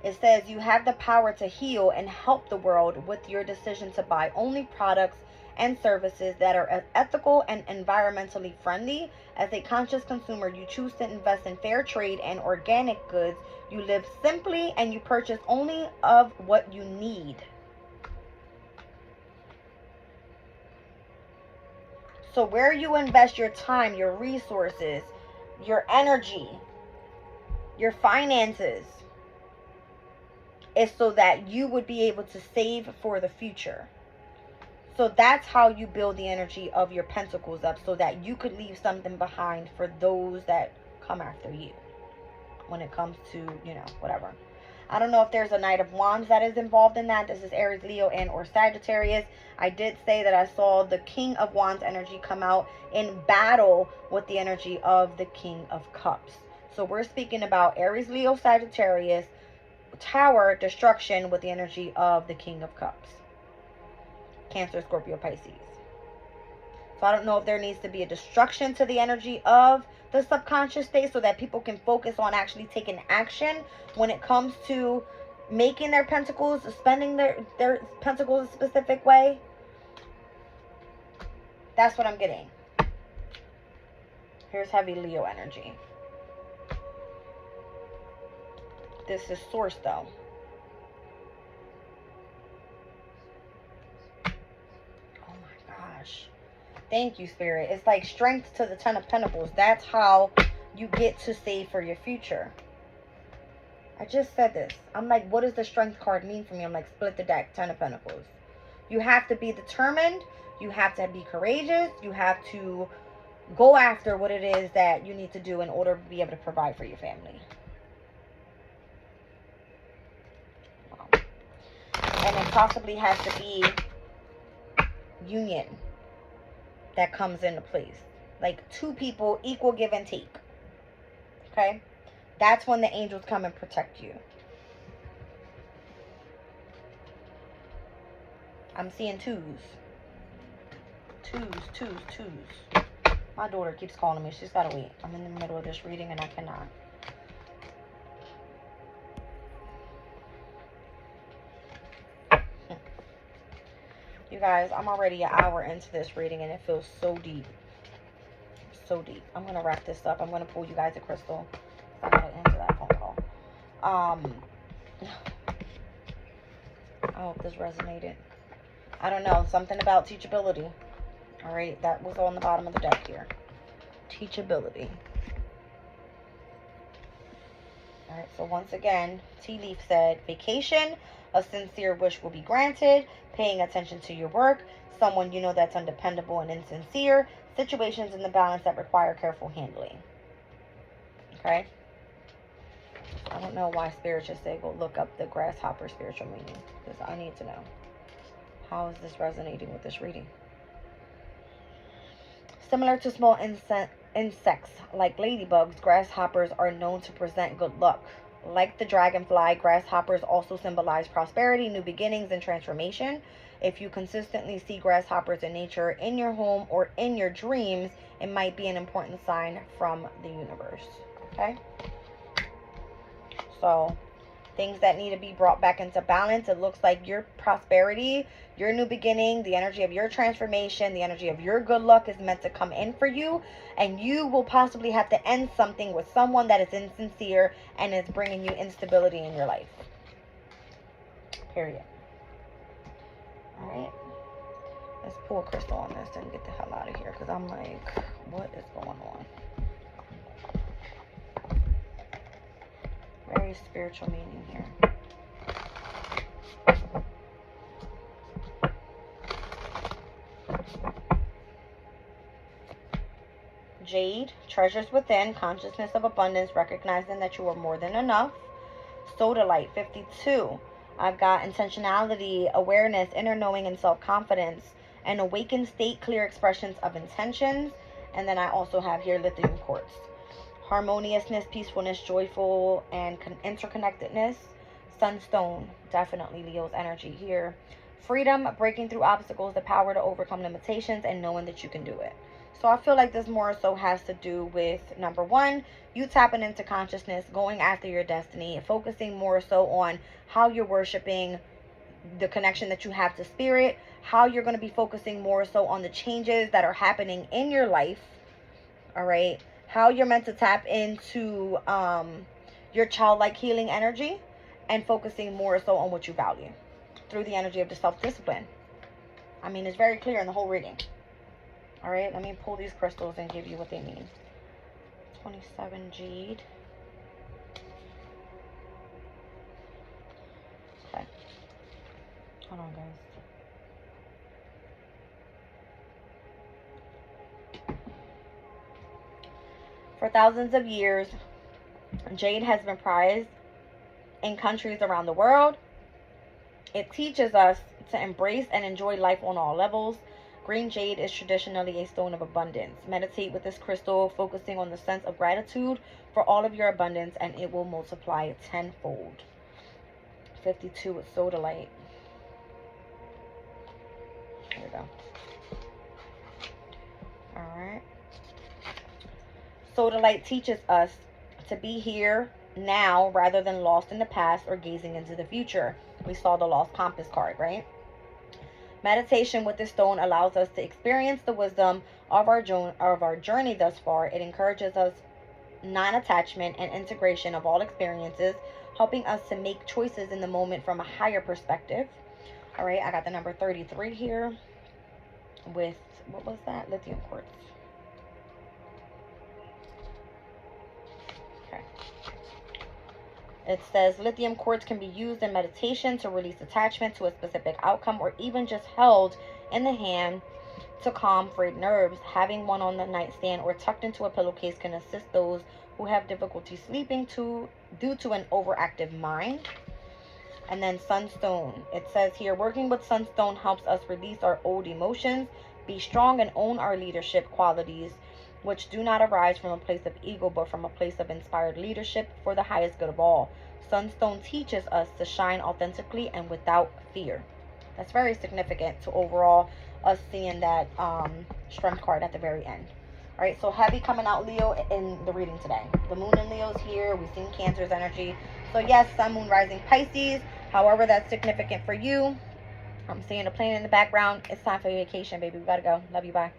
Speaker 1: It says you have the power to heal and help the world with your decision to buy only products and services that are ethical and environmentally friendly. As a conscious consumer, you choose to invest in fair trade and organic goods. You live simply and you purchase only of what you need. So where you invest your time, your resources, your energy, your finances, is so that you would be able to save for the future. So that's how you build the energy of your pentacles up, so that you could leave something behind for those that come after you when it comes to, you know, whatever. I don't know if there's a Knight of Wands that is involved in that. This is Aries, Leo, and or Sagittarius. I did say that I saw the King of Wands energy come out in battle with the energy of the King of Cups. So we're speaking about Aries, Leo, Sagittarius, Tower, destruction with the energy of the King of Cups. Cancer, Scorpio, Pisces. So I don't know if there needs to be a destruction to the energy of the subconscious state so that people can focus on actually taking action when it comes to making their pentacles, spending their pentacles a specific way. That's what I'm getting. Here's heavy Leo energy. This is source though. Oh my gosh. Thank you, Spirit. It's like strength to the Ten of Pentacles. That's how you get to save for your future. I just said this. I'm like, what does the strength card mean for me? I'm like, split the deck, Ten of Pentacles. You have to be determined. You have to be courageous. You have to go after what it is that you need to do in order to be able to provide for your family. Wow. And it possibly has to be union that comes into place. Like two people, equal give and take. Okay? That's when the angels come and protect you. I'm seeing twos. Twos. My daughter keeps calling me. She's got to wait. I'm in the middle of this reading and I cannot. You guys, I'm already an hour into this reading and it feels so deep. So deep. I'm going to wrap this up. I'm going to pull you guys a crystal. I'm going to answer that phone call. I hope this resonated. I don't know. Something about teachability. Alright, that was on the bottom of the deck here. Teachability. Alright, so once again, Tea Leaf said, vacation, a sincere wish will be granted, paying attention to your work, someone you know that's undependable and insincere, situations in the balance that require careful handling. Okay? I don't know why Spirit just said go look up the grasshopper spiritual meaning, because I need to know. How is this resonating with this reading? Similar to small insects like ladybugs, grasshoppers are known to present good luck. Like the dragonfly, grasshoppers also symbolize prosperity, new beginnings, and transformation. If you consistently see grasshoppers in nature, in your home, or in your dreams, it might be an important sign from the universe. Okay? So, things that need to be brought back into balance. It looks like your prosperity, your new beginning, the energy of your transformation, the energy of your good luck is meant to come in for you. And you will possibly have to end something with someone that is insincere and is bringing you instability in your life. Period. Alright. Let's pull a crystal on this and get the hell out of here. Because I'm like, what is going on? Very spiritual meaning here. Jade, treasures within, consciousness of abundance, recognizing that you are more than enough. Sodalite, 52. I've got intentionality, awareness, inner knowing, and self-confidence. An awakened state, clear expressions of intentions. And then I also have here lithium quartz. Harmoniousness, peacefulness, joyful, and interconnectedness. Sunstone, definitely Leo's energy here. Freedom, breaking through obstacles, the power to overcome limitations, and knowing that you can do it. So I feel like this more so has to do with, number one, you tapping into consciousness, going after your destiny, focusing more so on how you're worshiping, the connection that you have to spirit, how you're going to be focusing more so on the changes that are happening in your life. All right. How you're meant to tap into your childlike healing energy and focusing more so on what you value through the energy of the self-discipline. I mean, it's very clear in the whole reading. All right, let me pull these crystals and give you what they mean. 27 jade. Okay. Hold on, guys. For thousands of years, jade has been prized in countries around the world. It teaches us to embrace and enjoy life on all levels. Green jade is traditionally a stone of abundance. Meditate with this crystal, focusing on the sense of gratitude for all of your abundance, and it will multiply tenfold. 52 with sodalite. There we go. Alright. Sodalite teaches us to be here now rather than lost in the past or gazing into the future. We saw the Lost Compass card, right? Meditation with this stone allows us to experience the wisdom of our journey thus far. It encourages us non-attachment and integration of all experiences, helping us to make choices in the moment from a higher perspective. All right, I got the number 33 here with, what was that? Lithium quartz. Okay. It says lithium quartz can be used in meditation to release attachment to a specific outcome, or even just held in the hand to calm frayed nerves. Having one on the nightstand or tucked into a pillowcase can assist those who have difficulty sleeping due to an overactive mind. And then sunstone. It says here, working with sunstone helps us release our old emotions, be strong, and own our leadership qualities, which do not arise from a place of ego, but from a place of inspired leadership for the highest good of all. Sunstone teaches us to shine authentically and without fear. That's very significant to overall us seeing that strength card at the very end. All right, so heavy coming out, Leo, in the reading today. The moon in Leo's here. We've seen Cancer's energy. So yes, sun, moon, rising, Pisces. However that's significant for you. I'm seeing a plane in the background. It's time for vacation, baby. We gotta go. Love you. Bye.